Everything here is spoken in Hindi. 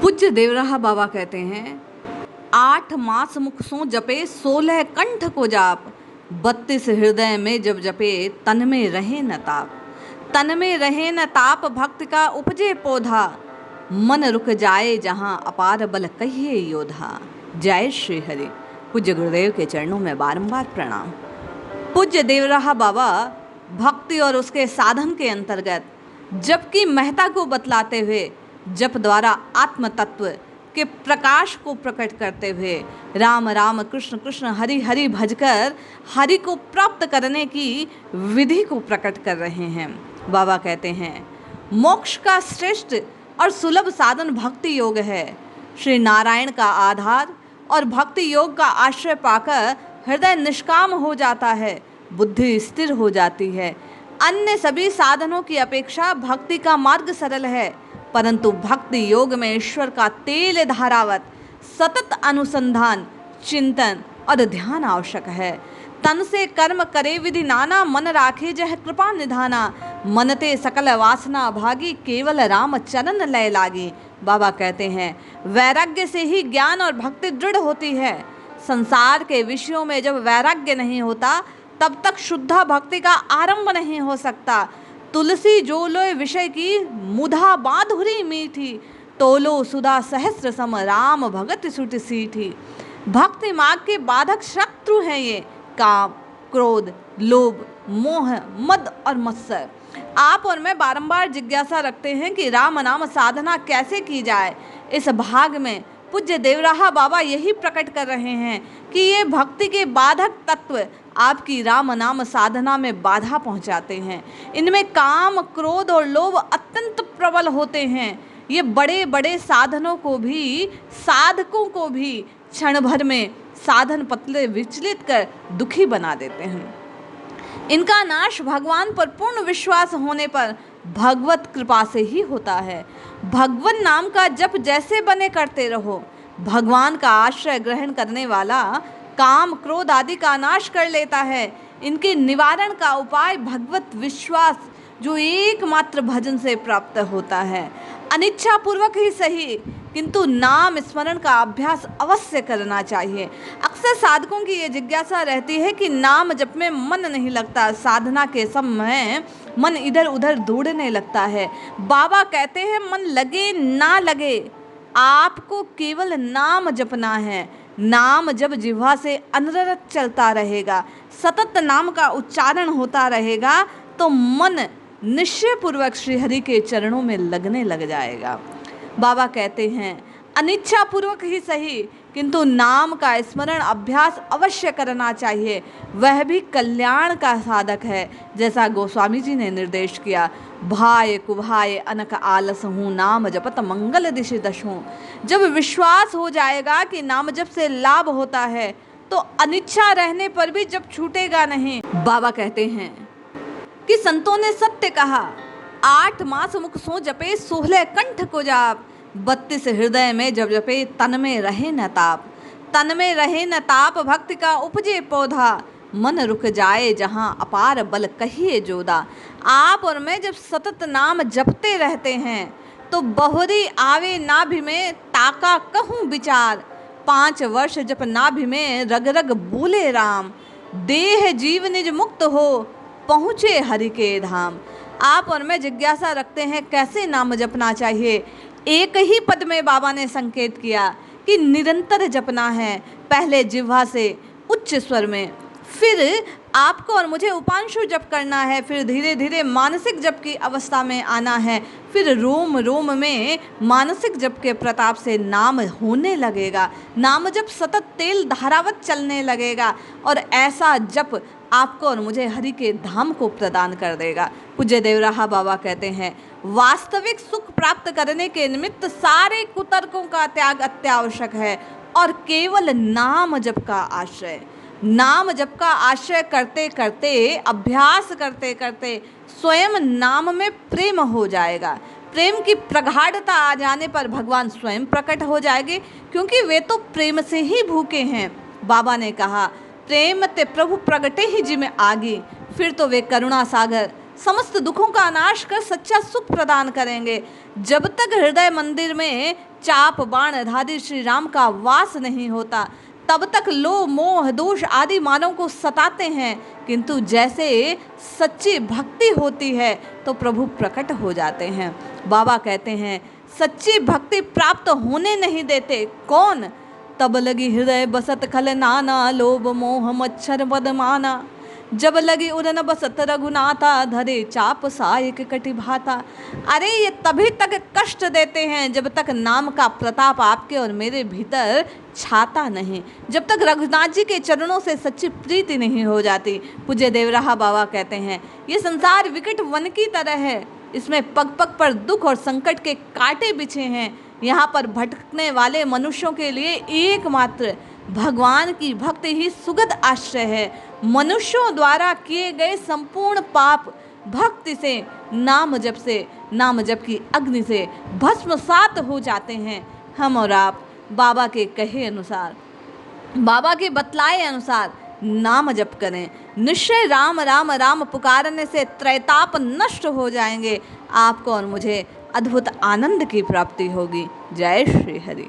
पूज्य देवराहा बाबा कहते हैं, 8 मास मुख सो जपे 16 कंठ को जाप, 32 हृदय में जब जपे तन में रहे न ताप। तन में रहे न ताप भक्त का उपजे पौधा, मन रुक जाए जहां अपार बल कहिए योधा। जय श्री हरि। पूज्य गुरुदेव के चरणों में बारंबार प्रणाम। पूज्य देवराहा बाबा भक्ति और उसके साधन के अंतर्गत जप की महत्ता को बतलाते हुए जप द्वारा आत्म तत्व के प्रकाश को प्रकट करते हुए राम राम कृष्ण कृष्ण हरि हरि भजकर हरि को प्राप्त करने की विधि को प्रकट कर रहे हैं। बाबा कहते हैं, मोक्ष का श्रेष्ठ और सुलभ साधन भक्ति योग है। श्री नारायण का आधार और भक्ति योग का आश्रय पाकर हृदय निष्काम हो जाता है, बुद्धि स्थिर हो जाती है। अन्य सभी साधनों की अपेक्षा भक्ति का मार्ग सरल है, परंतु भक्ति योग में ईश्वर का तेल धारावत सतत अनुसंधान, चिंतन और ध्यान आवश्यक है। तन से कर्म करे विधि नाना, मन राखे जह कृपा निधाना। मनते सकल वासना भागी, केवल राम चरण लय लागी। बाबा कहते हैं, वैराग्य से ही ज्ञान और भक्ति दृढ़ होती है। संसार के विषयों में जब वैराग्य नहीं होता तब तक शुद्ध भक्ति का आरंभ नहीं हो सकता। तुलसी जो लोय विषय की, मुधा बाधुरी मीठी। तोलो सुधा सहस्र सम, राम भगत सुट सीठी। भक्ति मार्ग के बाधक शत्रु हैं ये काम, क्रोध, लोभ, मोह, मद और मत्सर। आप और मैं बारंबार जिज्ञासा रखते हैं कि राम नाम साधना कैसे की जाए। इस भाग में पूज्य देवराहा बाबा यही प्रकट कर रहे हैं कि ये भक्ति के बाधक तत्व आपकी राम नाम साधना में बाधा पहुंचाते हैं। इनमें काम, क्रोध और लोभ अत्यंत प्रबल होते हैं। ये बड़े बड़े साधनों को भी, साधकों को भी क्षण भर में साधन पतले विचलित कर दुखी बना देते हैं। इनका नाश भगवान पर पूर्ण विश्वास होने पर भगवत कृपा से ही होता है। भगवान नाम का जप जैसे बने करते रहो। भगवान का आश्रय ग्रहण करने वाला काम, क्रोध आदि का नाश कर लेता है। इनके निवारण का उपाय भगवत विश्वास, जो एकमात्र भजन से प्राप्त होता है। अनिच्छा पूर्वक ही सही, किंतु नाम स्मरण का अभ्यास अवश्य करना चाहिए। अक्सर साधकों की ये जिज्ञासा रहती है कि नाम जप में मन नहीं लगता, साधना के समय मन इधर उधर दौड़ने लगता है। बाबा कहते हैं, मन लगे ना लगे, आपको केवल नाम जपना है। नाम जब जिह्वा से अनवरत चलता रहेगा, सतत नाम का उच्चारण होता रहेगा, तो मन निश्चय पूर्वक श्रीहरि के चरणों में लगने लग जाएगा। बाबा कहते हैं, अनिच्छा पूर्वक ही सही, किंतु नाम का स्मरण अभ्यास अवश्य करना चाहिए। वह भी कल्याण का साधक है, जैसा गोस्वामी जी ने निर्देश किया। भाय कुभाय अनक आलस हूँ, नाम जपत मंगल दिशि दशों। जब विश्वास हो जाएगा कि नाम जप से लाभ होता है, तो अनिच्छा रहने पर भी जब छूटेगा नहीं। बाबा कहते हैं कि संतों ने सत्य कहा, 8 मास मुख सो जपे 16 कंठ को जाप, 32 हृदय में जब जपे तन में रहे न ताप। तन में रहे न ताप भक्ति का उपजे पौधा, मन रुक जाए जहां अपार बल कहिए जोधा। आप और मैं जब सतत नाम जपते रहते हैं तो बहुरी आवे नाभि में, ताका कहूँ विचार। 5 वर्ष जप नाभि में, रग रग बोले राम। देह जीव निज मुक्त हो, पहुँचे हरि के धाम। आप और मैं जिज्ञासा रखते हैं कैसे नाम जपना चाहिए। एक ही पद में बाबा ने संकेत किया कि निरंतर जपना है। पहले जिह्वा से उच्च स्वर में, फिर आपको और मुझे उपांशु जप करना है, फिर धीरे धीरे मानसिक जप की अवस्था में आना है, फिर रोम रोम में मानसिक जप के प्रताप से नाम होने लगेगा। नाम जप सतत तेल धारावत चलने लगेगा और ऐसा जप आपको और मुझे हरि के धाम को प्रदान कर देगा। पूज्य देवराहा बाबा कहते हैं, वास्तविक सुख प्राप्त करने के निमित्त सारे कुतर्कों का त्याग अत्यावश्यक है और केवल नाम जप का आश्रय। नाम जप का आश्रय करते करते, अभ्यास करते करते स्वयं नाम में प्रेम हो जाएगा। प्रेम की प्रगाढ़ता आ जाने पर भगवान स्वयं प्रकट हो जाएंगे, क्योंकि वे तो प्रेम से ही भूखे हैं। बाबा ने कहा, प्रेम ते प्रभु प्रगटे ही जी में आगे, फिर तो वे करुणा सागर समस्त दुखों का नाश कर सच्चा सुख प्रदान करेंगे। जब तक हृदय मंदिर में चाप बाण धारी श्री राम का वास नहीं होता। तब तक लोभ मोह दोष आदि मानव को सताते हैं, किंतु जैसे सच्ची भक्ति होती है तो प्रभु प्रकट हो जाते हैं। बाबा कहते हैं सच्ची भक्ति प्राप्त होने नहीं देते कौन? तब लगी हृदय बसत खल नाना, लोभ मोह मच्छर बदमाना। जब लगी उड़न बसत रघुनाथा, धरे चाप सायक कटि भाता। अरे ये तभी तक कष्ट देते हैं जब तक नाम का प्रताप आपके और मेरे भीतर छाता नहीं, जब तक रघुनाथ जी के चरणों से सच्ची प्रीति नहीं हो जाती। पूज्य देवराहा बाबा कहते हैं ये संसार विकट वन की तरह है, इसमें पग पग पर दुख और संकट के कांटे बिछे हैं। यहाँ पर भटकने वाले मनुष्यों के लिए एकमात्र भगवान की भक्ति ही सुगत आश्रय है। मनुष्यों द्वारा किए गए संपूर्ण पाप भक्ति से, नाम जप की अग्नि से भस्मसात हो जाते हैं। हम और आप बाबा के कहे अनुसार, बाबा के बतलाए अनुसार नाम जप करें। निश्चय राम राम राम पुकारने से त्रैताप नष्ट हो जाएंगे। आपको और मुझे अद्भुत आनंद की प्राप्ति होगी। जय श्री हरि।